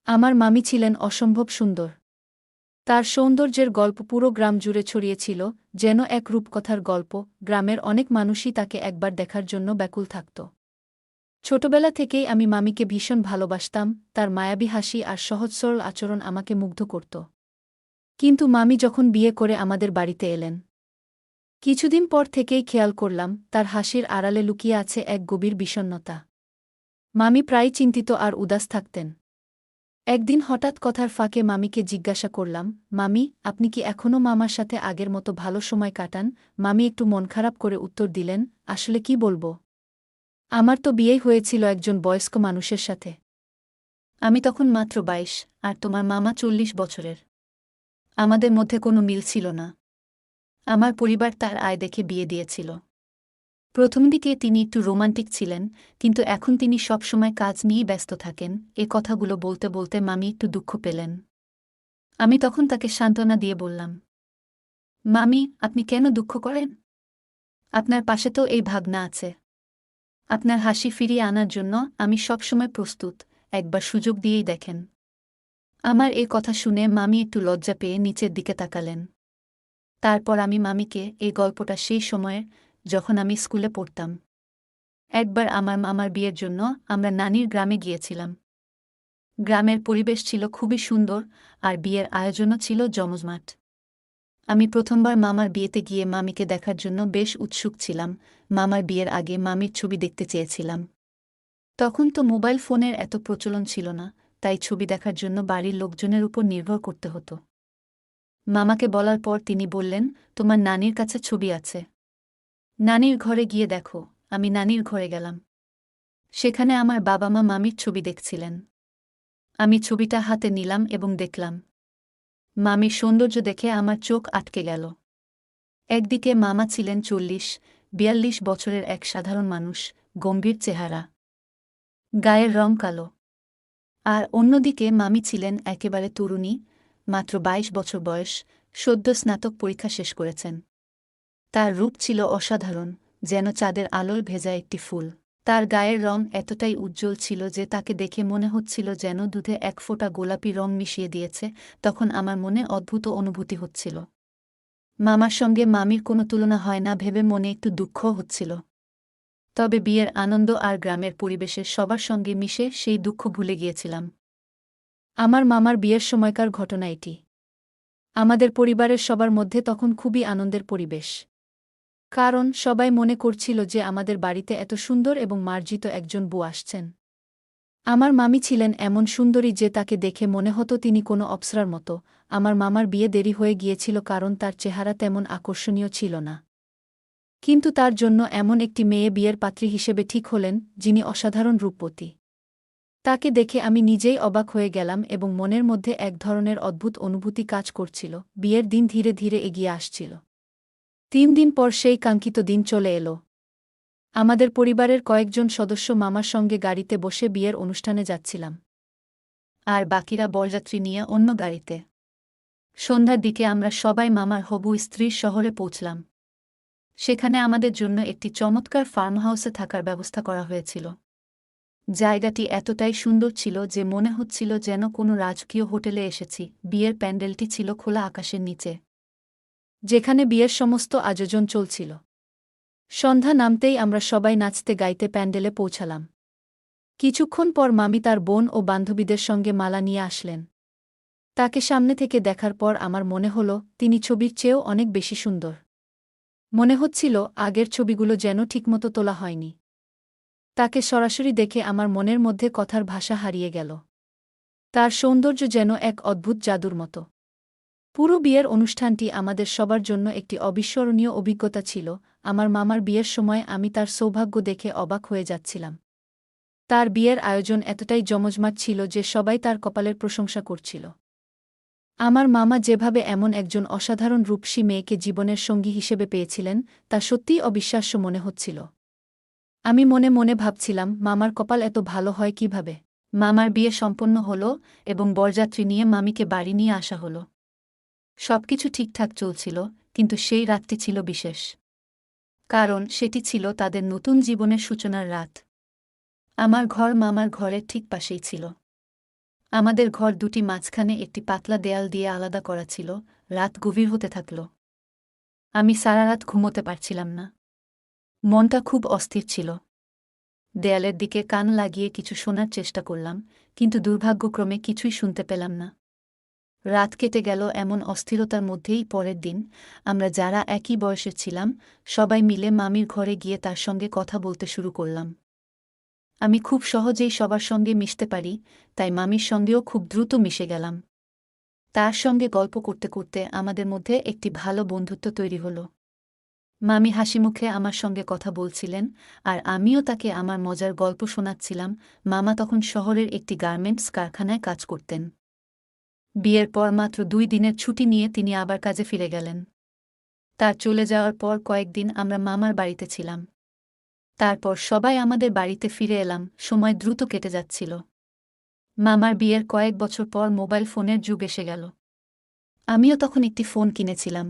আমার মামি ছিলেন অসম্ভব সুন্দর। তার সৌন্দর্যের গল্প পুরো গ্রাম জুড়ে ছড়িয়েছিল, যেন এক রূপকথার গল্প। গ্রামের অনেক মানুষই তাকে একবার দেখার জন্য ব্যাকুল থাকত। ছোটবেলা থেকেই আমি মামিকে ভীষণ ভালোবাসতাম, তার মায়াবী হাসি আর সহজ সরল আচরণ আমাকে মুগ্ধ করত। কিন্তু মামি যখন বিয়ে করে আমাদের বাড়িতে এলেন, কিছুদিন পর থেকেই খেয়াল করলাম তার হাসির আড়ালে লুকিয়ে আছে এক গভীর বিষণ্ণতা। মামি প্রায় চিন্তিত আর উদাস থাকতেন। একদিন হঠাৎ কথার ফাঁকে মামিকে জিজ্ঞাসা করলাম, মামি, আপনি কি এখনও মামার সাথে আগের মতো ভালো সময় কাটান? মামি একটু মন খারাপ করে উত্তর দিলেন, আসলে কি বলবো, আমার তো বিয়েই হয়েছিল একজন বয়স্ক মানুষের সাথে। আমি তখন মাত্র ২২, আর তোমার মামা ৪০ বছরের। আমাদের মধ্যে কোনো মিল ছিল না। আমার পরিবার তার আয় দেখে বিয়ে দিয়েছিল। প্রথম দিকে তিনি একটু রোমান্টিক ছিলেন, কিন্তু এখন তিনি সবসময় কাজ নিয়েই ব্যস্ত থাকেন। এ কথাগুলো বলতে বলতে মামি একটু দুঃখ পেলেন। আমি তখন তাকে সান্ত্বনা দিয়ে বললাম, মামি, আপনি কেন দুঃখ করেন? আপনার পাশে তো এই ভাগনা আছে। আপনার হাসি ফিরিয়ে আনার জন্য আমি সবসময় প্রস্তুত, একবার সুযোগ দিয়েই দেখেন। আমার এই কথা শুনে মামি একটু লজ্জা পেয়ে নিচের দিকে তাকালেন। তারপর আমি মামিকে এই গল্পটা সেই সময়ের, যখন আমি স্কুলে পড়তাম। একবার আমার মামার বিয়ের জন্য আমরা নানির গ্রামে গিয়েছিলাম। গ্রামের পরিবেশ ছিল খুবই সুন্দর, আর বিয়ের আয়োজনও ছিল জমজমাট। আমি প্রথমবার মামার বিয়েতে গিয়ে মামিকে দেখার জন্য বেশ উৎসুক ছিলাম। মামার বিয়ের আগে মামির ছবি দেখতে চেয়েছিলাম। তখন তো মোবাইল ফোনের এত প্রচলন ছিল না, তাই ছবি দেখার জন্য বাড়ির লোকজনের উপর নির্ভর করতে হতো। মামাকে বলার পর তিনি বললেন, তোমার নানির কাছে ছবি আছে, নানির ঘরে গিয়ে দেখো। আমি নানির ঘরে গেলাম। সেখানে আমার বাবা মা মামির ছবি দেখছিলেন। আমি ছবিটা হাতে নিলাম এবং দেখলাম। মামির সৌন্দর্য দেখে আমার চোখ আটকে গেল। একদিকে মামা ছিলেন ৪০-৪২ বছরের এক সাধারণ মানুষ, গম্ভীর চেহারা, গায়ের রং কালো। আর অন্যদিকে মামি ছিলেন একেবারে তরুণী, মাত্র ২২ বছর বয়স, সদ্য স্নাতক পরীক্ষা শেষ করেছেন। তার রূপ ছিল অসাধারণ, যেন চাঁদের আলোয় ভেজা একটি ফুল। তার গায়ের রং এতটাই উজ্জ্বল ছিল যে তাকে দেখে মনে হচ্ছিল যেন দুধে এক ফোঁটা গোলাপি রং মিশিয়ে দিয়েছে। তখন আমার মনে অদ্ভুত অনুভূতি হচ্ছিল। মামার সঙ্গে মামির কোনো তুলনা হয় না ভেবে মনে একটু দুঃখও হচ্ছিল। তবে বিয়ের আনন্দ আর গ্রামের পরিবেশের সবার সঙ্গে মিশে সেই দুঃখ ভুলে গিয়েছিলাম। আমার মামার বিয়ের সময়কার ঘটনা এটি। আমাদের পরিবারের সবার মধ্যে তখন খুবই আনন্দের পরিবেশ। কারণ সবাই মনে করছিল যে আমাদের বাড়িতে এত সুন্দর এবং মার্জিত একজন বউ আসছেন। আমার মামি ছিলেন এমন সুন্দরী যে তাকে দেখে মনে হতো তিনি কোনো অপ্সরার মতো। আমার মামার বিয়ে দেরি হয়ে গিয়েছিল কারণ তার চেহারা তেমন আকর্ষণীয় ছিল না। কিন্তু তার জন্য এমন একটি মেয়ে বিয়ের পাত্রী হিসেবে ঠিক হলেন, যিনি অসাধারণ রূপবতী। তাকে দেখে আমি নিজেই অবাক হয়ে গেলাম এবং মনের মধ্যে এক ধরনের অদ্ভুত অনুভূতি কাজ করছিল। বিয়ের দিন ধীরে ধীরে এগিয়ে আসছিল। ৩ দিন পর সেই কাঙ্ক্ষিত দিন চলে এলো। আমাদের পরিবারের কয়েকজন সদস্য মামার সঙ্গে গাড়িতে বসে বিয়ের অনুষ্ঠানে যাচ্ছিলাম। আর বাকিরা বরযাত্রী নিয়ে অন্য গাড়িতে। সন্ধ্যার দিকে আমরা সবাই মামার হবু স্ত্রীর শহরে পৌঁছলাম। সেখানে আমাদের জন্য একটি চমৎকার ফার্ম হাউসে থাকার ব্যবস্থা করা হয়েছিল। জায়গাটি এতটাই সুন্দর ছিল যে মনে হচ্ছিল যেন কোনো রাজকীয় হোটেলে এসেছি। বিয়ের প্যান্ডেলটি ছিল খোলা আকাশের নিচে, যেখানে বিয়ের সমস্ত আয়োজন চলছিল। সন্ধ্যা নামতেই আমরা সবাই নাচতে গাইতে প্যান্ডেলে পৌঁছালাম। কিছুক্ষণ পর মামি তার বোন ও বান্ধবীদের সঙ্গে মালা নিয়ে আসলেন। তাকে সামনে থেকে দেখার পর আমার মনে হল তিনি ছবির চেয়েও অনেক বেশি সুন্দর। মনে হচ্ছিল আগের ছবিগুলো যেন ঠিকমতো তোলা হয়নি। তাকে সরাসরি দেখে আমার মনের মধ্যে কথার ভাষা হারিয়ে গেল। তার সৌন্দর্য যেন এক অদ্ভুত জাদুর মতো। পুরো বিয়ের অনুষ্ঠানটি আমাদের সবার জন্য একটি অবিস্মরণীয় অভিজ্ঞতা ছিল। আমার মামার বিয়ের সময় আমি তার সৌভাগ্য দেখে অবাক হয়ে যাচ্ছিলাম। তার বিয়ের আয়োজন এতটাই জমজমাট ছিল যে সবাই তার কপালের প্রশংসা করছিল। আমার মামা যেভাবে এমন একজন অসাধারণ রূপসী মেয়েকে জীবনের সঙ্গী হিসেবে পেয়েছিলেন, তা সত্যিই অবিশ্বাস্য মনে হচ্ছিল। আমি মনে মনে ভাবছিলাম, মামার কপাল এত ভালো হয় কিভাবে। মামার বিয়ে সম্পন্ন হল এবং বরযাত্রী নিয়ে মামিকে বাড়ি নিয়ে আসা হল। সবকিছু ঠিকঠাক চলছিল, কিন্তু সেই রাতটি ছিল বিশেষ। কারণ সেটি ছিল তাদের নতুন জীবনের সূচনার রাত। আমার ঘর মামার ঘরের ঠিক পাশেই ছিল। আমাদের ঘর দুটি মাঝখানে একটি পাতলা দেয়াল দিয়ে আলাদা করা ছিল। রাত গভীর হতে থাকল। আমি সারা রাত ঘুমোতে পারছিলাম না। মনটা খুব অস্থির ছিল। দেয়ালের দিকে কান লাগিয়ে কিছু শোনার চেষ্টা করলাম, কিন্তু দুর্ভাগ্যক্রমে কিছুই শুনতে পেলাম না। রাত কেটে গেল এমন অস্থিরতার মধ্যেই। পরের দিন আমরা যারা একই বয়সের ছিলাম, সবাই মিলে মামির ঘরে গিয়ে তার সঙ্গে কথা বলতে শুরু করলাম। আমি খুব সহজেই সবার সঙ্গে মিশতে পারি, তাই মামির সঙ্গেও খুব দ্রুত মিশে গেলাম। তার সঙ্গে গল্প করতে করতে আমাদের মধ্যে একটি ভালো বন্ধুত্ব তৈরি হল। মামি হাসিমুখে আমার সঙ্গে কথা বলছিলেন, আর আমিও তাকে আমার মজার গল্প শোনাচ্ছিলাম। মামা তখন শহরের একটি গার্মেন্টস কারখানায় কাজ করতেন। বিয়ের পর মাত্র 2 দিনের ছুটি নিয়ে তিনি আবার কাজে ফিরে গেলেন। তার চলে যাওয়ার পর কয়েকদিন আমরা মামার বাড়িতে ছিলাম। তারপর সবাই আমাদের বাড়িতে ফিরে এলাম। সময় দ্রুত কেটে যাচ্ছিল। মামার বিয়ের কয়েক বছর পর মোবাইল ফোনের যুগ এসে গেল। আমিও তখন একটি ফোন কিনেছিলাম।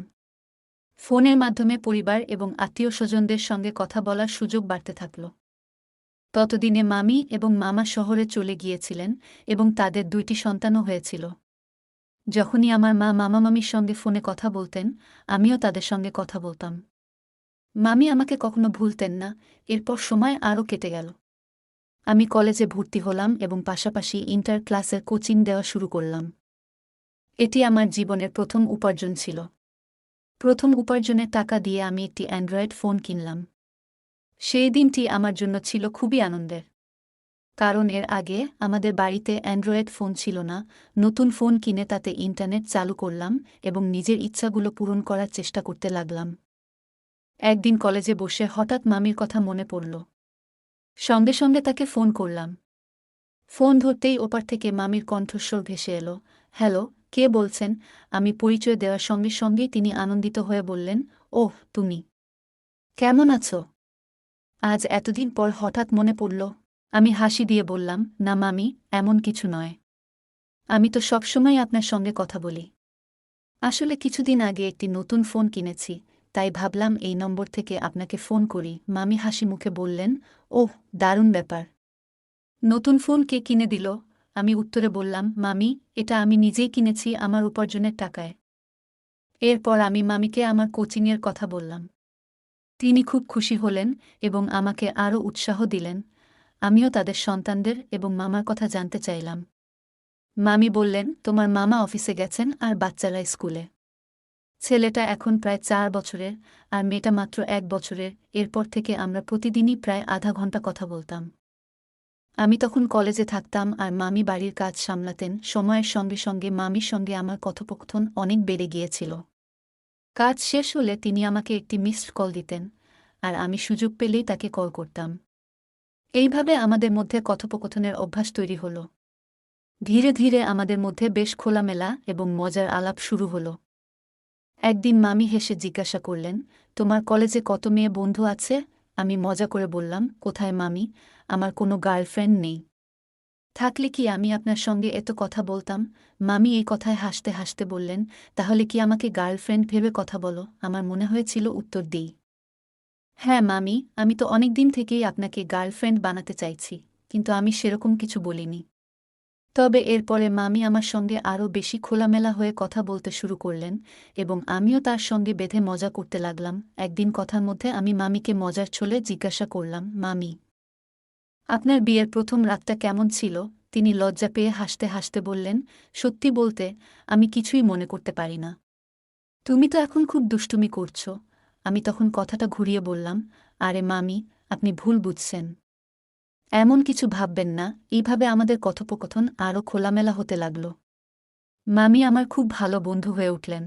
ফোনের মাধ্যমে পরিবার এবং আত্মীয়স্বজনদের সঙ্গে কথা বলার সুযোগ বাড়তে থাকল। ততদিনে মামি এবং মামা শহরে চলে গিয়েছিলেন এবং তাদের 2টি সন্তানও হয়েছিল। যখনই আমার মা মামামামির সঙ্গে ফোনে কথা বলতেন, আমিও তাদের সঙ্গে কথা বলতাম। মামি আমাকে কখনো ভুলতেন না। এরপর সময় আরও কেটে গেল। আমি কলেজে ভর্তি হলাম এবং পাশাপাশি ইন্টার ক্লাসের কোচিং দেওয়া শুরু করলাম। এটি আমার জীবনের প্রথম উপার্জন ছিল। প্রথম উপার্জনের টাকা দিয়ে আমি একটি অ্যান্ড্রয়েড ফোন কিনলাম। সেই দিনটি আমার জন্য ছিল খুবই আনন্দের। কারণ এর আগে আমাদের বাড়িতে অ্যান্ড্রয়েড ফোন ছিল না। নতুন ফোন কিনে তাতে ইন্টারনেট চালু করলাম এবং নিজের ইচ্ছাগুলো পূরণ করার চেষ্টা করতে লাগলাম। একদিন কলেজে বসে হঠাৎ মামির কথা মনে পড়ল। সঙ্গে সঙ্গে তাকে ফোন করলাম। ফোন ধরতেই ওপার থেকে মামির কণ্ঠস্বর ভেসে এলো, হ্যালো, কে বলছেন? আমি পরিচয় দেওয়ার সঙ্গে সঙ্গেই তিনি আনন্দিত হয়ে বললেন, ওহ, তুমি কেমন আছো? আজ এতদিন পর হঠাৎ মনে পড়ল। আমি হাসি দিয়ে বললাম, না মামি, এমন কিছু নয়। আমি তো সবসময় আপনার সঙ্গে কথা বলি। আসলে কিছুদিন আগে একটি নতুন ফোন কিনেছি, তাই ভাবলাম এই নম্বর থেকে আপনাকে ফোন করি। মামি হাসি মুখে বললেন, ওহ, দারুণ ব্যাপার। নতুন ফোন কে কিনে দিল? আমি উত্তরে বললাম, মামি, এটা আমি নিজেই কিনেছি আমার উপার্জনের টাকায়। এরপর আমি মামিকে আমার কোচিংয়ের কথা বললাম। তিনি খুব খুশি হলেন এবং আমাকে আরও উৎসাহ দিলেন। আমিও তাদের সন্তানদের এবং মামার কথা জানতে চাইলাম। মামি বললেন, তোমার মামা অফিসে গেছেন আর বাচ্চারা স্কুলে। ছেলেটা এখন প্রায় 4 বছরের আর মেয়েটা মাত্র 1 বছরের। এরপর থেকে আমরা প্রতিদিনই প্রায় আধা ঘন্টা কথা বলতাম। আমি তখন কলেজে থাকতাম আর মামি বাড়ির কাজ সামলাতেন। সময়ের সঙ্গে সঙ্গে মামির সঙ্গে আমার কথোপকথন অনেক বেড়ে গিয়েছিল। কাজ শেষ হলে তিনি আমাকে একটি মিসড কল দিতেন, আর আমি সুযোগ পেলেই তাকে কল করতাম। এইভাবে আমাদের মধ্যে কথোপকথনের অভ্যাস তৈরি হল। ধীরে ধীরে আমাদের মধ্যে বেশ খোলামেলা এবং মজার আলাপ শুরু হল। একদিন মামি হেসে জিজ্ঞাসা করলেন, তোমার কলেজে কত মেয়ে বন্ধু আছে? আমি মজা করে বললাম, কোথায় মামি, আমার কোনো গার্লফ্রেন্ড নেই। থাকলে কি আমি আপনার সঙ্গে এত কথা বলতাম? মামি এই কথায় হাসতে হাসতে বললেন, তাহলে কি আমাকে গার্লফ্রেন্ড ভেবে কথা বলো? আমার মনে হয়েছিল উত্তর দিই, হ্যাঁ মামি, আমি তো অনেকদিন থেকেই আপনাকে গার্লফ্রেন্ড বানাতে চাইছি, কিন্তু আমি সেরকম কিছু বলিনি। তবে এরপরে মামি আমার সঙ্গে আরও বেশি খোলামেলা হয়ে কথা বলতে শুরু করলেন এবং আমিও তার সঙ্গে বেঁধে মজা করতে লাগলাম। একদিন কথার মধ্যে আমি মামিকে মজার ছলে জিজ্ঞাসা করলাম, মামি, আপনার বিয়ের প্রথম রাতটা কেমন ছিল? তিনি লজ্জা পেয়ে হাসতে হাসতে বললেন, সত্যি বলতে আমি কিছুই মনে করতে পারি না। তুমি তো এখন খুব দুষ্টুমি করছ। আমি তখন কথাটা ঘুরিয়ে বললাম, আরে মামি, আপনি ভুল বুঝছেন। এমন কিছু ভাববেন না। এইভাবে আমাদের কথোপকথন আরও খোলামেলা হতে লাগল। মামি আমার খুব ভালো বন্ধু হয়ে উঠলেন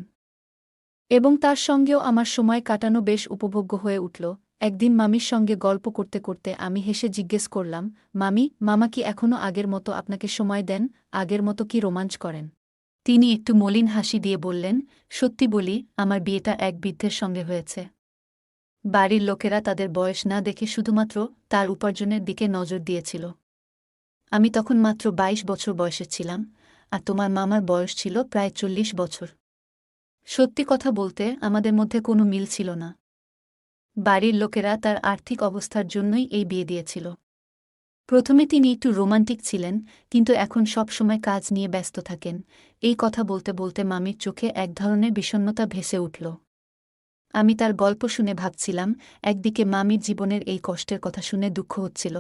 এবং তার সঙ্গেও আমার সময় কাটানো বেশ উপভোগ্য হয়ে উঠল। একদিন মামির সঙ্গে গল্প করতে করতে আমি হেসে জিজ্ঞেস করলাম, মামি, মামা কি এখনও আগের মতো আপনাকে সময় দেন? আগের মতো কি রোমাঞ্চ করেন? তিনি একটু মলিন হাসি দিয়ে বললেন, সত্যি বলি, আমার বিয়েটা এক বৃদ্ধের সঙ্গে হয়েছে। বাড়ির লোকেরা তাদের বয়স না দেখে শুধুমাত্র তার উপার্জনের দিকে নজর দিয়েছিল। আমি তখন মাত্র 22 বছর বয়সের ছিলাম, আর তোমার মামার বয়স ছিল প্রায় 40 বছর। সত্যি কথা বলতে আমাদের মধ্যে কোনো মিল ছিল না। বাড়ির লোকেরা তার আর্থিক অবস্থার জন্যই এই বিয়ে দিয়েছিল। প্রথমে তিনি একটু রোমান্টিক ছিলেন, কিন্তু এখন সবসময় কাজ নিয়ে ব্যস্ত থাকেন। এই কথা বলতে বলতে মামির চোখে এক ধরনের বিষণ্ণতা ভেসে উঠল। আমি তার গল্প শুনে ভাবছিলাম, একদিকে মামির জীবনের এই কষ্টের কথা শুনে দুঃখ হচ্ছিল,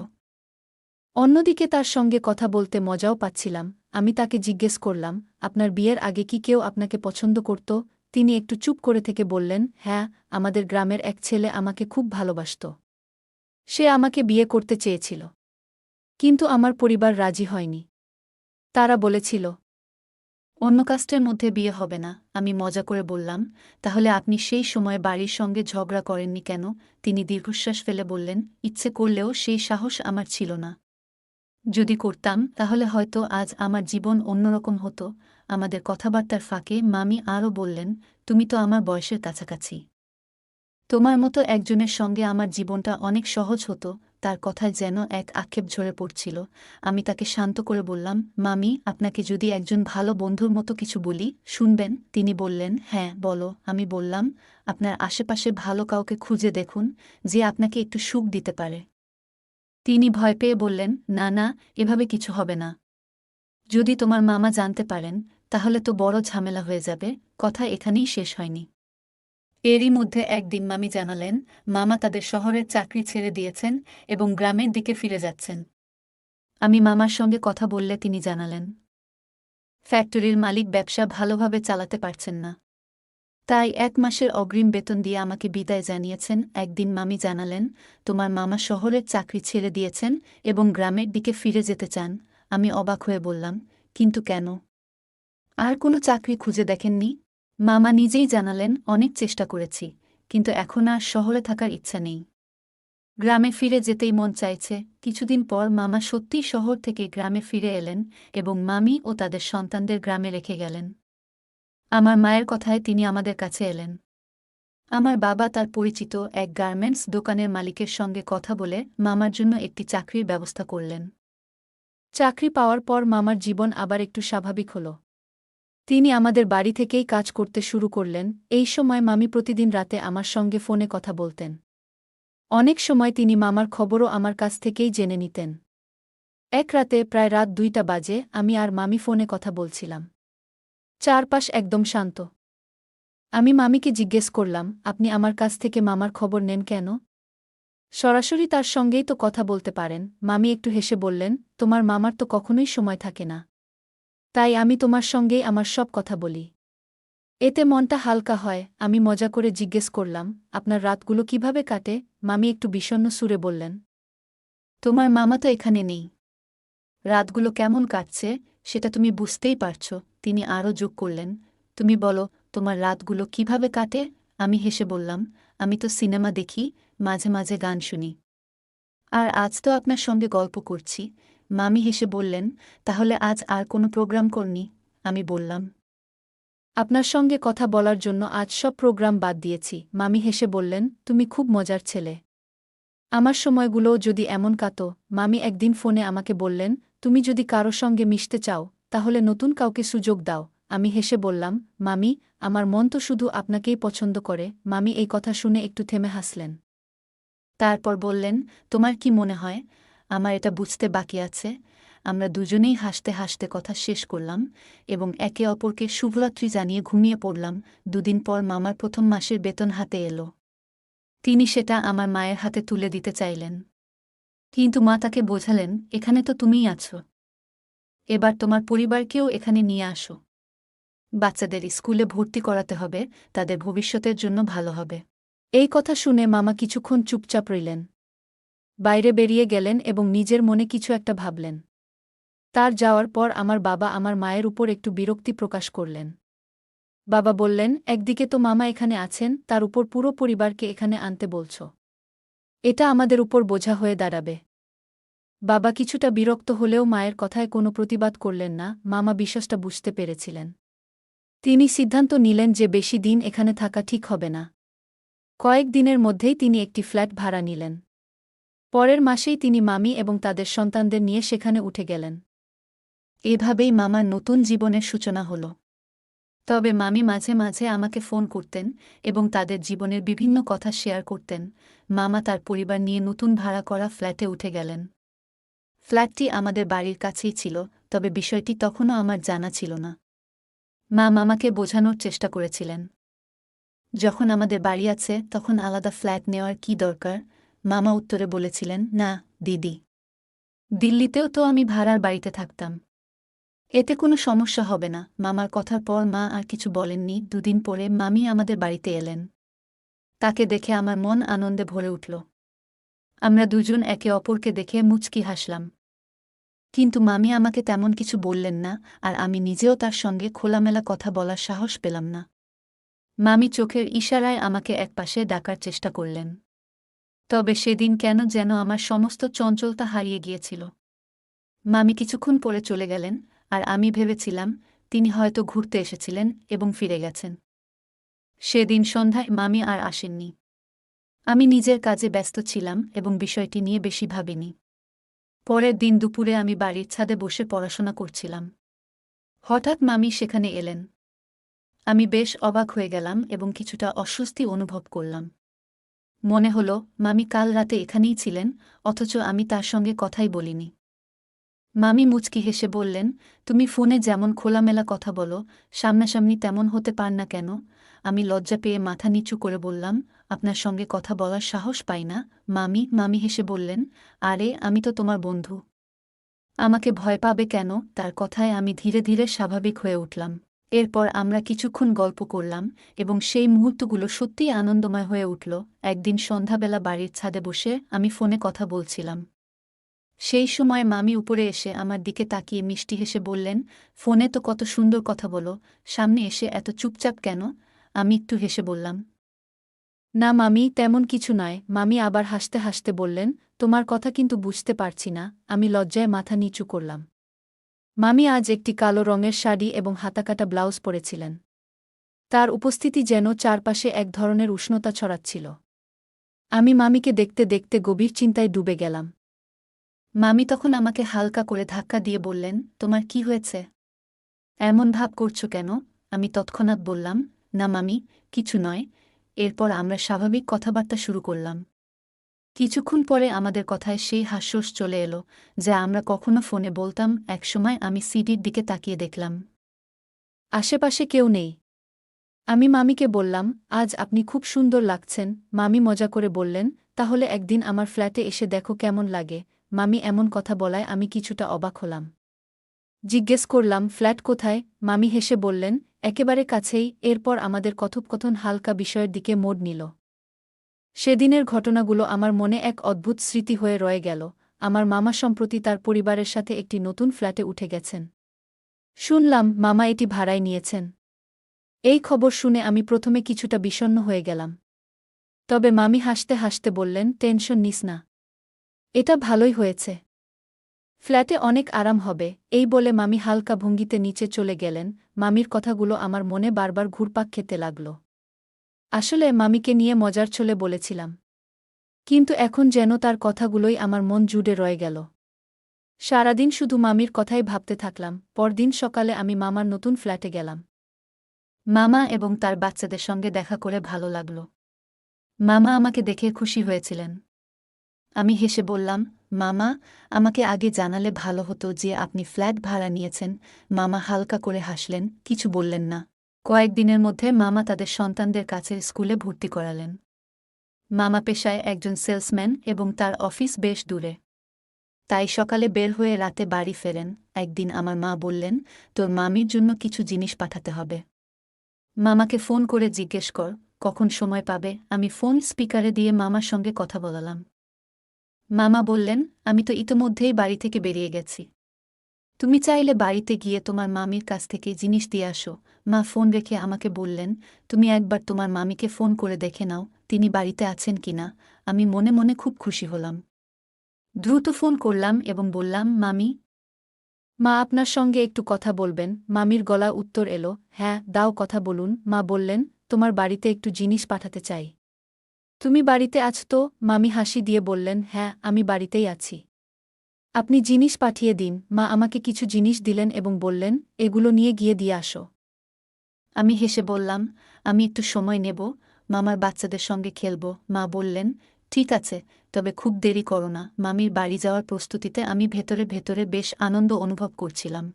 অন্যদিকে তার সঙ্গে কথা বলতে মজাও পাচ্ছিলাম। আমি তাকে জিজ্ঞেস করলাম, আপনার বিয়ের আগে কি কেউ আপনাকে পছন্দ করত? তিনি একটু চুপ করে থেকে বললেন, হ্যাঁ, আমাদের গ্রামের এক ছেলে আমাকে খুব ভালোবাসত। সে আমাকে বিয়ে করতে চেয়েছিল, কিন্তু আমার পরিবার রাজি হয়নি। তারা বলেছিল, অন্য কাস্টের মধ্যে বিয়ে হবে না। আমি মজা করে বললাম, তাহলে আপনি সেই সময় বাড়ির সঙ্গে ঝগড়া করেননি কেন? তিনি দীর্ঘশ্বাস ফেলে বললেন, ইচ্ছে করলেও সেই সাহস আমার ছিল না। যদি করতাম তাহলে হয়তো আজ আমার জীবন অন্যরকম হতো। আমাদের কথাবার্তার ফাঁকে মামি আরও বললেন, তুমি তো আমার বয়সের কাছাকাছি। তোমার মতো একজনের সঙ্গে আমার জীবনটা অনেক সহজ হতো। তার কথায় যেন এক আক্ষেপ ঝরে পড়ছিল। আমি তাকে শান্ত করে বললাম, মামি, আপনাকে যদি একজন ভালো বন্ধুর মতো কিছু বলি, শুনবেন? তিনি বললেন, হ্যাঁ, বলো। আমি বললাম, আপনার আশেপাশে ভালো কাউকে খুঁজে দেখুন, যে আপনাকে একটু সুখ দিতে পারে। তিনি ভয় পেয়ে বললেন, না না, এভাবে কিছু হবে না। যদি তোমার মামা জানতে পারেন, তাহলে তো বড় ঝামেলা হয়ে যাবে। কথা এখানেই শেষ হয়নি। এরই মধ্যে একদিন মামি জানালেন, মামা তাদের শহরের চাকরি ছেড়ে দিয়েছেন এবং গ্রামের দিকে ফিরে যাচ্ছেন। আমি মামার সঙ্গে কথা বললে তিনি জানালেন, ফ্যাক্টরির মালিক ব্যবসা ভালোভাবে চালাতে পারছেন না, তাই 1 মাসের অগ্রিম বেতন দিয়ে আমাকে বিদায় জানিয়েছেন। একদিন মামি জানালেন, তোমার মামা শহরের চাকরি ছেড়ে দিয়েছেন এবং গ্রামের দিকে ফিরে যেতে চান। আমি অবাক হয়ে বললাম, কিন্তু কেন? আর কোনো চাকরি খুঁজে দেখেননি? মামা নিজেই জানালেন, অনেক চেষ্টা করেছি, কিন্তু এখন আর শহরে থাকার ইচ্ছা নেই। গ্রামে ফিরে যেতেই মন চাইছে। কিছুদিন পর মামা সত্যিই শহর থেকে গ্রামে ফিরে এলেন এবং মামি ও তাদের সন্তানদের গ্রামে রেখে গেলেন। আমার মায়ের কথায় তিনি আমাদের কাছে এলেন। আমার বাবা তার পরিচিত এক গার্মেন্টস দোকানের মালিকের সঙ্গে কথা বলে মামার জন্য একটি চাকরির ব্যবস্থা করলেন। চাকরি পাওয়ার পর মামার জীবন আবার একটু স্বাভাবিক হল। তিনি আমাদের বাড়ি থেকেই কাজ করতে শুরু করলেন। এই সময় মামি প্রতিদিন রাতে আমার সঙ্গে ফোনে কথা বলতেন। অনেক সময় তিনি মামার খবরও আমার কাছ থেকেই জেনে নিতেন। এক রাতে প্রায় রাত 2টা বাজে, আমি আর মামি ফোনে কথা বলছিলাম। চারপাশ একদম শান্ত। আমি মামিকে জিজ্ঞেস করলাম, আপনি আমার কাছ থেকে মামার খবর নেন কেন? সরাসরি তার সঙ্গেই তো কথা বলতে পারেন। মামি একটু হেসে বললেন, তোমার মামার তো কখনোই সময় থাকে না, তাই আমি তোমার সঙ্গেই আমার সব কথা বলি। এতে মনটা হালকা হয়। আমি মজা করে জিজ্ঞেস করলাম, আপনার রাতগুলো কিভাবে কাটে? মামি একটু বিষণ্ণ সুরে বললেন, তোমার মামা তো এখানে নেই। রাতগুলো কেমন কাটছে সেটা তুমি বুঝতেই পারছ। তিনি আরও যোগ করলেন, তুমি বলো, তোমার রাতগুলো কিভাবে কাটে? আমি হেসে বললাম, আমি তো সিনেমা দেখি, মাঝে মাঝে গান শুনি। আর আজ তো আপনার সঙ্গে গল্প করছি। মামি হেসে বললেন, তাহলে আজ আর কোনো প্রোগ্রাম করনি? আমি বললাম, আপনার সঙ্গে কথা বলার জন্য আজ সব প্রোগ্রাম বাদ দিয়েছি। মামি হেসে বললেন, তুমি খুব মজার ছেলে। আমার সময়গুলোও যদি এমন কাতো। মামি একদিন ফোনে আমাকে বললেন, তুমি যদি কারো সঙ্গে মিশতে চাও, তাহলে নতুন কাউকে সুযোগ দাও। আমি হেসে বললাম, মামি, আমার মন তো শুধু আপনাকেই পছন্দ করে। মামি এই কথা শুনে একটু থেমে হাসলেন। তারপর বললেন, তোমার কি মনে হয় আমার এটা বুঝতে বাকি আছে? আমরা দুজনেই হাসতে হাসতে কথা শেষ করলাম এবং একে অপরকে শুভরাত্রি জানিয়ে ঘুমিয়ে পড়লাম। 2 দিন পর মামার প্রথম মাসের বেতন হাতে এলো। তিনি সেটা আমার মায়ের হাতে তুলে দিতে চাইলেন, কিন্তু মা তাকে বোঝালেন, এখানে তো তুমিই আছো, এবার তোমার পরিবারকেও এখানে নিয়ে আসো। বাচ্চাদের স্কুলে ভর্তি করাতে হবে, তাদের ভবিষ্যতের জন্য ভালো হবে। এই কথা শুনে মামা কিছুক্ষণ চুপচাপ রইলেন। বাইরে বেরিয়ে গেলেন এবং নিজের মনে কিছু একটা ভাবলেন। তার যাওয়ার পর আমার বাবা আমার মায়ের উপর একটু বিরক্তি প্রকাশ করলেন। বাবা বললেন, একদিকে তো মামা এখানে আছেন, তার উপর পুরো পরিবারকে এখানে আনতে বলছ। এটা আমাদের উপর বোঝা হয়ে দাঁড়াবে। বাবা কিছুটা বিরক্ত হলেও মায়ের কথায় কোনো প্রতিবাদ করলেন না। মামা বিষয়টা বুঝতে পেরেছিলেন। তিনি সিদ্ধান্ত নিলেন যে বেশি দিন এখানে থাকা ঠিক হবে না। কয়েক দিনের মধ্যেই তিনি একটি ফ্ল্যাট ভাড়া নিলেন। পরের মাসেই তিনি মামি এবং তাদের সন্তানদের নিয়ে সেখানে উঠে গেলেন। এভাবেই মামার নতুন জীবনের সূচনা হল। তবে মামি মাঝে মাঝে আমাকে ফোন করতেন এবং তাদের জীবনের বিভিন্ন কথা শেয়ার করতেন। মামা তার পরিবার নিয়ে নতুন ভাড়া করা ফ্ল্যাটে উঠে গেলেন। ফ্ল্যাটটি আমাদের বাড়ির কাছেই ছিল, তবে বিষয়টি তখনও আমার জানা ছিল না। মা মামাকে বোঝানোর চেষ্টা করেছিলেন, যখন আমাদের বাড়ি আছে তখন আলাদা ফ্ল্যাট নেওয়ার কি দরকার। মামা উত্তরে বলেছিলেন, না দিদি, দিল্লিতেও তো আমি ভাড়ার বাড়িতে থাকতাম, এতে কোনো সমস্যা হবে না। মামার কথার পর মা আর কিছু বলেননি। দুদিন পরে মামি আমাদের বাড়িতে এলেন। তাকে দেখে আমার মন আনন্দে ভরে উঠল। আমরা দুজন একে অপরকে দেখে মুচকি হাসলাম। কিন্তু মামি আমাকে তেমন কিছু বললেন না, আর আমি নিজেও তার সঙ্গে খোলামেলা কথা বলার সাহস পেলাম না। মামি চোখের ইশারায় আমাকে একপাশে ডাকার চেষ্টা করলেন। তবে সেদিন কেন যেন আমার সমস্ত চঞ্চলতা হারিয়ে গিয়েছিল। মামি কিছুক্ষণ পরে চলে গেলেন, আর আমি ভেবেছিলাম তিনি হয়তো ঘুরতে এসেছিলেন এবং ফিরে গেছেন। সেদিন সন্ধ্যায় মামি আর আসেননি। আমি নিজের কাজে ব্যস্ত ছিলাম এবং বিষয়টি নিয়ে বেশি ভাবিনি। পরের দিন দুপুরে আমি বাড়ির ছাদে বসে পড়াশোনা করছিলাম। হঠাৎ মামি সেখানে এলেন। আমি বেশ অবাক হয়ে গেলাম এবং কিছুটা অস্বস্তি অনুভব করলাম। মনে হলো মামি কাল রাতে এখানেই ছিলেন, অথচ আমি তার সঙ্গে কথাই বলিনি। মামি মুচকি হেসে বললেন, তুমি ফোনে যেমন খোলামেলা কথা বলো, সামনাসামনি তেমন হতে পার না কেন? আমি লজ্জা পেয়ে মাথা নিচু করে বললাম, আপনার সঙ্গে কথা বলার সাহস পাই না। মামি হেসে বললেন, আরে আমি তো তোমার বন্ধু, আমাকে ভয় পাবে কেন? তার কথায় আমি ধীরে ধীরে স্বাভাবিক হয়ে উঠলাম। এরপর আমরা কিছুক্ষণ গল্প করলাম এবং সেই মুহূর্তগুলো সত্যিই আনন্দময় হয়ে উঠল। একদিন সন্ধ্যাবেলা বাড়ির ছাদে বসে আমি ফোনে কথা বলছিলাম। সেই সময় মামি উপরে এসে আমার দিকে তাকিয়ে মিষ্টি হেসে বললেন, ফোনে তো কত সুন্দর কথা বলো, সামনে এসে এত চুপচাপ কেন? আমি একটু হেসে বললাম, না মামি, তেমন কিছু নয়। মামি আবার হাসতে হাসতে বললেন, তোমার কথা কিন্তু বুঝতে পারছি না। আমি লজ্জায় মাথা নিচু করলাম। মামি আজ একটি কালো রঙের শাড়ি এবং হাতাকাটা ব্লাউজ পরেছিলেন। তার উপস্থিতি যেন চারপাশে এক ধরনের উষ্ণতা ছড়াচ্ছিল। আমি মামিকে দেখতে দেখতে গভীর চিন্তায় ডুবে গেলাম। মামি তখন আমাকে হালকা করে ধাক্কা দিয়ে বললেন, তোমার কি হয়েছে? এমন ভাব করছো কেন? আমি তৎক্ষণাৎ বললাম, না মামি, কিছু নয়। এরপর আমরা স্বাভাবিক কথাবার্তা শুরু করলাম। কিছুক্ষণ পরে আমাদের কথায় সেই হাস্যরস চলে এলো, যা আমরা কখনো ফোনে বলতাম। একসময় আমি সিডির দিকে তাকিয়ে দেখলাম, আশেপাশে কেউ নেই। আমি মামিকে বললাম, আজ আপনি খুব সুন্দর লাগছেন। মামি মজা করে বললেন, তাহলে একদিন আমার ফ্ল্যাটে এসে দেখো কেমন লাগে। মামি এমন কথা বলায় আমি কিছুটা অবাক হলাম। জিজ্ঞেস করলাম, ফ্ল্যাট কোথায়? মামি হেসে বললেন, একেবারে কাছেই। এরপর আমাদের কথোপকথন হালকা বিষয়ের দিকে মোড় নিল। সেদিনের ঘটনাগুলো আমার মনে এক অদ্ভুত স্মৃতি হয়ে রয়ে গেল। আমার মামা সম্প্রতি তার পরিবারের সাথে একটি নতুন ফ্ল্যাটে উঠে গেছেন। শুনলাম মামা এটি ভাড়ায় নিয়েছেন। এই খবর শুনে আমি প্রথমে কিছুটা বিষণ্ণ হয়ে গেলাম। তবে মামি হাসতে হাসতে বললেন, টেনশন নিস না, এটা ভালোই হয়েছে। ফ্ল্যাটে অনেক আরাম হবে। এই বলে মামি হালকা ভঙ্গিতে নিচে চলে গেলেন। মামির কথাগুলো আমার মনে বারবার ঘুরপাক খেতে লাগল। আসলে মামিকে নিয়ে মজার ছলে বলেছিলাম, কিন্তু এখন যেন তার কথাগুলোই আমার মন জুড়ে রয়ে গেল। সারাদিন শুধু মামির কথাই ভাবতে থাকলাম। পরদিন সকালে আমি মামার নতুন ফ্ল্যাটে গেলাম। মামা এবং তার বাচ্চাদের সঙ্গে দেখা করে ভালো লাগল। মামা আমাকে দেখে খুশি হয়েছিলেন। আমি হেসে বললাম, মামা, আমাকে আগে জানালে ভালো হতো যে আপনি ফ্ল্যাট ভাড়া নিয়েছেন। মামা হালকা করে হাসলেন, কিছু বললেন না। কয়েকদিনের মধ্যে মামা তাদের সন্তানদের কাছের স্কুলে ভর্তি করালেন। মামা পেশায় একজন সেলসম্যান এবং তার অফিস বেশ দূরে। তাই সকালে বের হয়ে রাতে বাড়ি ফেরেন। একদিন আমার মা বললেন, তোর মামির জন্য কিছু জিনিস পাঠাতে হবে। মামাকে ফোন করে জিজ্ঞেস কর কখন সময় পাবে। আমি ফোন স্পিকারে দিয়ে মামার সঙ্গে কথা বলালাম। মামা বললেন, আমি তো ইতোমধ্যেই বাড়ি থেকে বেরিয়ে গেছি। তুমি চাইলে বাড়িতে গিয়ে তোমার মামির কাছ থেকে জিনিস দিয়ে আসো। মা ফোন রেখে আমাকে বললেন, তুমি একবার তোমার মামিকে ফোন করে দেখে নাও তিনি বাড়িতে আছেন কিনা। আমি মনে মনে খুব খুশি হলাম। দ্রুত ফোন করলাম এবং বললাম, মামি, মা আপনার সঙ্গে একটু কথা বলবেন। মামির গলা উত্তর এলো, হ্যাঁ দাও, কথা বলুন। মা বললেন, তোমার বাড়িতে একটু জিনিস পাঠাতে চাই। তুমি বাড়িতে আছ তো? মামি হাসি দিয়ে বললেন, হ্যাঁ আমি বাড়িতেই আছি। আপনি জিনিস পাঠিয়ে দিন। মা আমাকে কিছু জিনিস দিলেন এবং বললেন, এগুলো নিয়ে গিয়ে দিয়ে আসো। আমি হেসে বললাম, আমি একটু সময় নেব, মামার বাচ্চাদের সঙ্গে খেলব। মা বললেন, ঠিক আছে, তবে খুব দেরি করো না। মামির বাড়ি যাওয়ার প্রস্তুতিতে আমি ভেতরে ভেতরে বেশ আনন্দ অনুভব করছিলাম।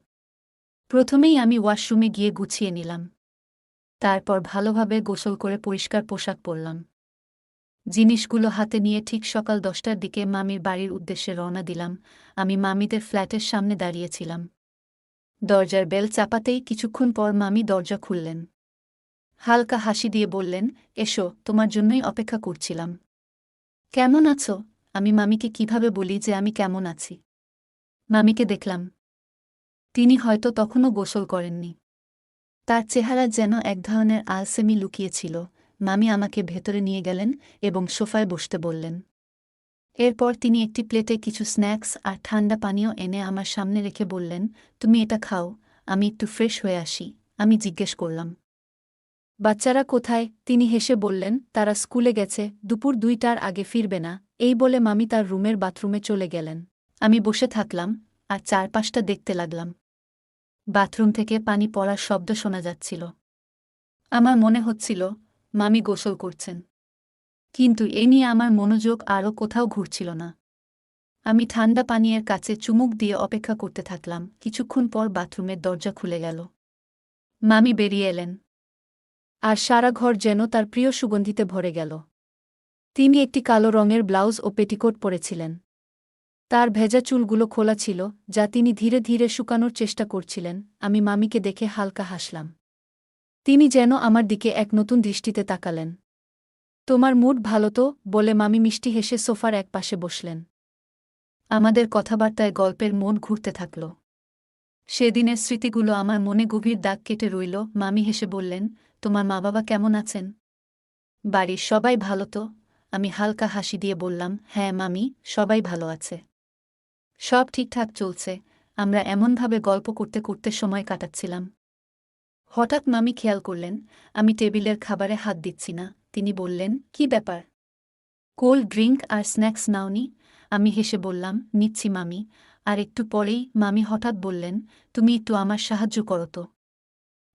প্রথমেই আমি ওয়াশরুমে গিয়ে গুছিয়ে নিলাম। তারপর ভালোভাবে গোসল করে পরিষ্কার পোশাক পরলাম। জিনিসগুলো হাতে নিয়ে ঠিক সকাল 10টার দিকে মামির বাড়ির উদ্দেশ্যে রওনা দিলাম। আমি মামিদের ফ্ল্যাটের সামনে দাঁড়িয়েছিলাম। দরজার বেল চাপাতেই কিছুক্ষণ পর মামি দরজা খুললেন। হালকা হাসি দিয়ে বললেন, এসো, তোমার জন্যই অপেক্ষা করছিলাম। কেমন আছো? আমি মামিকে কিভাবে বলি যে আমি কেমন আছি? মামিকে দেখলাম। তিনি হয়তো তখনও গোসল করেননি। তার চেহারা যেন এক ধরনের আলসেমি লুকিয়েছিল। মামি আমাকে ভেতরে নিয়ে গেলেন এবং সোফায় বসতে বললেন। এরপর তিনি একটি প্লেটে কিছু স্ন্যাক্স আর ঠান্ডা পানীয় এনে আমার সামনে রেখে বললেন, তুমি এটা খাও, আমি একটু ফ্রেশ হয়ে আসি। আমি জিজ্ঞেস করলাম, বাচ্চারা কোথায়? তিনি হেসে বললেন, তারা স্কুলে গেছে, দুপুর 2টার আগে ফিরবে না। এই বলে মামি তার রুমের বাথরুমে চলে গেলেন। আমি বসে থাকলাম আর চারপাশটা দেখতে লাগলাম। বাথরুম থেকে পানি পড়ার শব্দ শোনা যাচ্ছিল। আমার মনে হচ্ছিল মামি গোসল করছেন। কিন্তু এ নিয়ে আমার মনোযোগ আরও কোথাও ঘুরছিল না। আমি ঠান্ডা পানীয়ের কাছে চুমুক দিয়ে অপেক্ষা করতে থাকলাম। কিছুক্ষণ পর বাথরুমের দরজা খুলে গেল। মামি বেরিয়ে এলেন। আর সারা ঘর যেন তার প্রিয় সুগন্ধিতে ভরে গেল। তিনি একটি কালো রঙের ব্লাউজ ও পেটিকোট পরেছিলেন। তার ভেজা চুলগুলো খোলা ছিল, যা তিনি ধীরে ধীরে শুকানোর চেষ্টা করছিলেন। আমি মামিকে দেখে হালকা হাসলাম। তিনি যেন আমার দিকে এক নতুন দৃষ্টিতে তাকালেন। তোমার মুড ভালো তো? বলে মামি মিষ্টি হেসে সোফার এক পাশে বসলেন। আমাদের কথাবার্তায় গল্পের মন ঘুরতে থাকল। সেদিনের স্মৃতিগুলো আমার মনে গভীর দাগ কেটে রইল। মামি হেসে বললেন, তোমার মা বাবা কেমন আছেন? বাড়ির সবাই ভালো তো? আমি হালকা হাসি দিয়ে বললাম, হ্যাঁ মামি, সবাই ভালো আছে। সব ঠিকঠাক চলছে। আমরা এমনভাবে গল্প করতে করতে সময় কাটাচ্ছিলাম। হঠাৎ মামি খেয়াল করলেন আমি টেবিলের খাবারে হাত দিচ্ছি না। তিনি বললেন, কি ব্যাপার? কোল্ড ড্রিঙ্ক আর স্ন্যাক্স নাওনি? আমি হেসে বললাম, নিচ্ছি মামি। আর একটু পরেই মামি হঠাৎ বললেন, তুমি একটু আমার সাহায্য করো তো।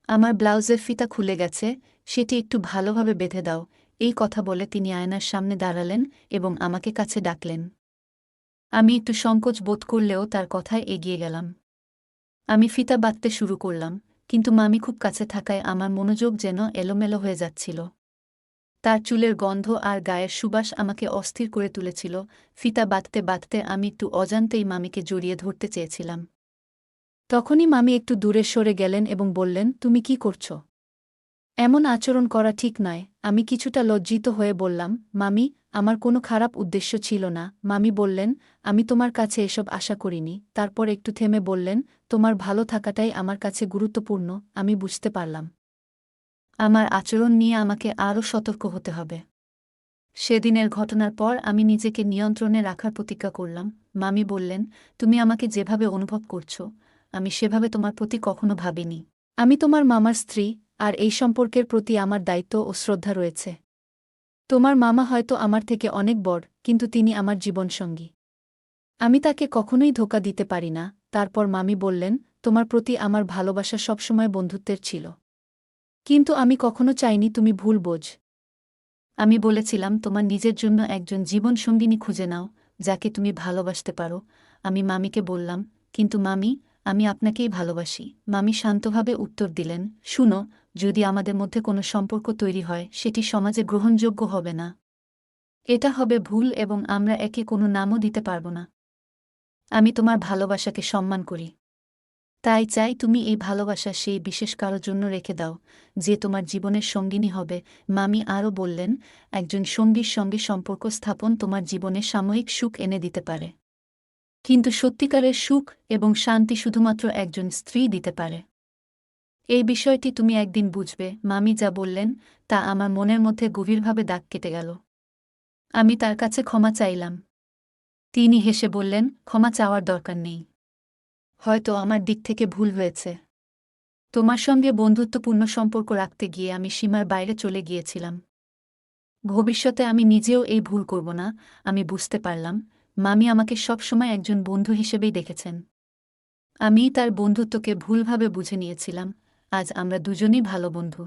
আমার ব্লাউজের ফিতা খুলে গেছে, সেটি একটু ভালোভাবে বেঁধে দাও। এই কথা বলে তিনি আয়নার সামনে দাঁড়ালেন এবং আমাকে কাছে ডাকলেন। আমি একটু সংকোচ বোধ করলেও তার কথায় এগিয়ে গেলাম। আমি ফিতা বাঁধতে শুরু করলাম, কিন্তু মামি খুব কাছে থাকায় আমার মনোযোগ যেন এলোমেলো হয়ে যাচ্ছিল। তার চুলের গন্ধ আর গায়ের সুবাস আমাকে অস্থির করে তুলেছিল। ফিতা বাঁধতে বাঁধতে আমি একটু অজান্তেই মামিকে জড়িয়ে ধরতে চেয়েছিলাম। তখনই মামি একটু দূরে সরে গেলেন এবং বললেন, তুমি কি করছ? এমন আচরণ করা ঠিক নয়। আমি কিছুটা লজ্জিত হয়ে বললাম, মামি, আমার কোনো খারাপ উদ্দেশ্য ছিল না। মামি বললেন, আমি তোমার কাছে এসব আশা করিনি। তারপর একটু থেমে বললেন, তোমার ভালো থাকাটাই আমার কাছে গুরুত্বপূর্ণ। আমি বুঝতে পারলাম আমার আচরণ নিয়ে আমাকে আরও সতর্ক হতে হবে। সেদিনের ঘটনার পর আমি নিজেকে নিয়ন্ত্রণে রাখার প্রতিজ্ঞা করলাম। মামি বললেন, তুমি আমাকে যেভাবে অনুভব করছো, আমি সেভাবে তোমার প্রতি কখনো ভাবিনি। আমি তোমার মামার স্ত্রী, আর এই সম্পর্কের প্রতি আমার দায়িত্ব ও শ্রদ্ধা রয়েছে। তোমার মামা হয়তো আমার থেকে অনেক বড়, কিন্তু তিনি আমার জীবনসঙ্গী। আমি তাকে কখনোই ধোঁকা দিতে পারি না। তারপর মামি বললেন, তোমার প্রতি আমার ভালোবাসা সবসময় বন্ধুত্বের ছিল। কিন্তু আমি কখনো চাইনি তুমি ভুল বোঝ। আমি বলেছিলাম, তোমার নিজের জন্য একজন জীবনসঙ্গিনী খুঁজে নাও, যাকে তুমি ভালোবাসতে পারো। আমি মামিকে বললাম, কিন্তু মামি, আমি আপনাকেই ভালোবাসি। মামি শান্তভাবে উত্তর দিলেন, শুনো, যদি আমাদের মধ্যে কোনো সম্পর্ক তৈরি হয়, সেটি সমাজে গ্রহণযোগ্য হবে না। এটা হবে ভুল এবং আমরা একে কোনো নামও দিতে পারব না। আমি তোমার ভালোবাসাকে সম্মান করি। তাই চাই তুমি এই ভালোবাসা সেই বিশেষ কারোর জন্য রেখে দাও, যে তোমার জীবনের সঙ্গিনী হবে। মামি আরও বললেন, একজন সঙ্গীর সঙ্গে সম্পর্ক স্থাপন তোমার জীবনে সাময়িক সুখ এনে দিতে পারে, কিন্তু সত্যিকারের সুখ এবং শান্তি শুধুমাত্র একজন স্ত্রী দিতে পারে। এই বিষয়টি তুমি একদিন বুঝবে। মামি যা বললেন তা আমার মনের মধ্যে গভীরভাবে দাগ কেটে গেল। আমি তার কাছে ক্ষমা চাইলাম। তিনি হেসে বললেন, ক্ষমা চাওয়ার দরকার নেই। হয়তো আমার দিক থেকে ভুল হয়েছে। তোমার সঙ্গে বন্ধুত্বপূর্ণ সম্পর্ক রাখতে গিয়ে আমি সীমার বাইরে চলে গিয়েছিলাম। ভবিষ্যতে আমি নিজেও এই ভুল করব না। আমি বুঝতে পারলাম মামি আমাকে সবসময় একজন বন্ধু হিসেবেই দেখেছেন। আমি তার বন্ধুত্বকে ভুলভাবে বুঝে নিয়েছিলাম। আজ আমরা দুজনই ভালো বন্ধু।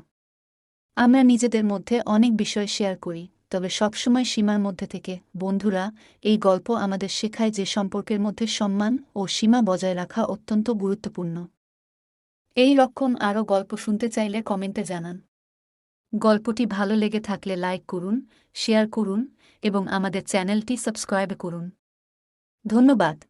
আমরা নিজেদের মধ্যে অনেক বিষয় শেয়ার করি, তবে সবসময় সীমার মধ্যে থেকে। বন্ধুরা, এই গল্প আমাদের শেখায় যে সম্পর্কের মধ্যে সম্মান ও সীমা বজায় রাখা অত্যন্ত গুরুত্বপূর্ণ। এই রকম আরও গল্প শুনতে চাইলে কমেন্টে জানান। গল্পটি ভালো লেগে থাকলে লাইক করুন, শেয়ার করুন এবং আমাদের চ্যানেলটি সাবস্ক্রাইব করুন। ধন্যবাদ।